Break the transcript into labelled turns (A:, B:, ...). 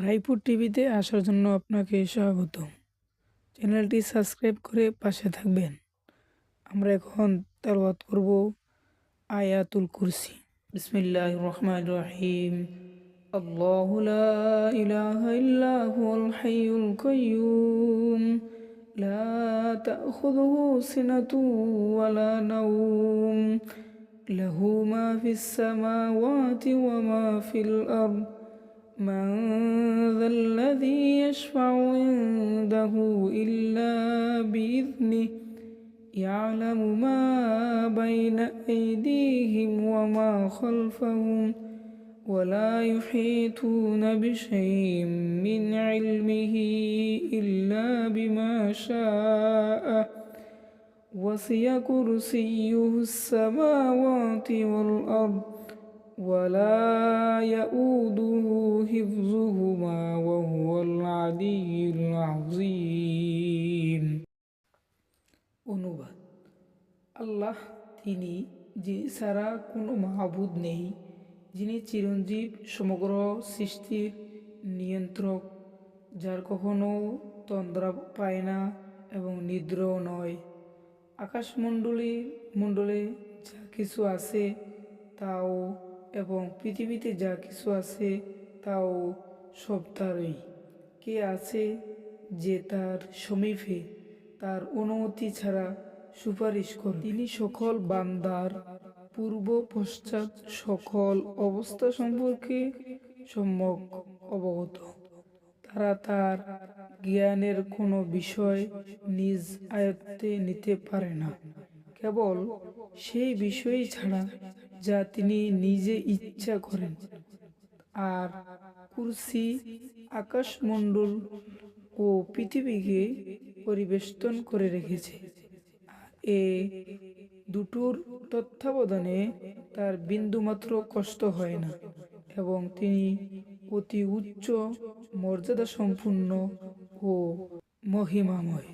A: রায়পুর টিভিতে আসার জন্য আপনাকে স্বাগতম। চ্যানেলটি সাবস্ক্রাইব করে পাশে থাকবেন। আমরা এখন তেলাওয়াত করব আয়াতুল কুরসি। বিসমিল্লাহির রহমানির রহিম। আল্লাহু লা ইলাহা ইল্লা হুয়াল হাইয়ুল কাইয়্যুম লা তাখুযুহু সিনাতুন ওয়ালা নাওম লাহু মা ফিস সামাওয়াতি ওয়া মা ফিল আরদ من ذا الذي يشفع عنده إلا بإذنه يعلم ما بين أيديهم وما خلفهم ولا يحيطون بشيء من علمه إلا بما شاء وسع كرسيه السماوات والأرض ولا يؤوده حفظهما وهو العلي العظيم। অনুবাদ: আল্লাহ তিনি, যিনি ছাড়া কোনো মাবুদ নেই, যিনি চিরঞ্জীব, সমগ্র সৃষ্টির নিয়ন্ত্রক, যার কখনো তন্দ্রা পায় না এবং নিদ্রাও নয়। আকাশমণ্ডলে যা কিছু আছে তাও এবং পৃথিবীতে যা কিছু আছে তাও সব তারই। কে আছে যে তার সমীপে তার অনুমতি ছাড়া সুপারিশ করে? তিনি সকল বান্দার পূর্ব পশ্চাৎ সকল অবস্থা সম্পর্কে সম্যক অবগত। তারা তার জ্ঞানের কোনো বিষয় নিজ আয়ত্তে নিতে পারে না, কেবল সেই বিষয় ছাড়া যা তিনি নিজে ইচ্ছা করেন। আর কুরসি আকাশমণ্ডল ও পৃথিবীকে পরিবেষ্টন করে রেখেছে। এ দুটোর তত্ত্বাবধানে তার বিন্দুমাত্র কষ্ট হয় না এবং তিনি অতি উচ্চ মর্যাদা সম্পন্ন ও মহিমাময়।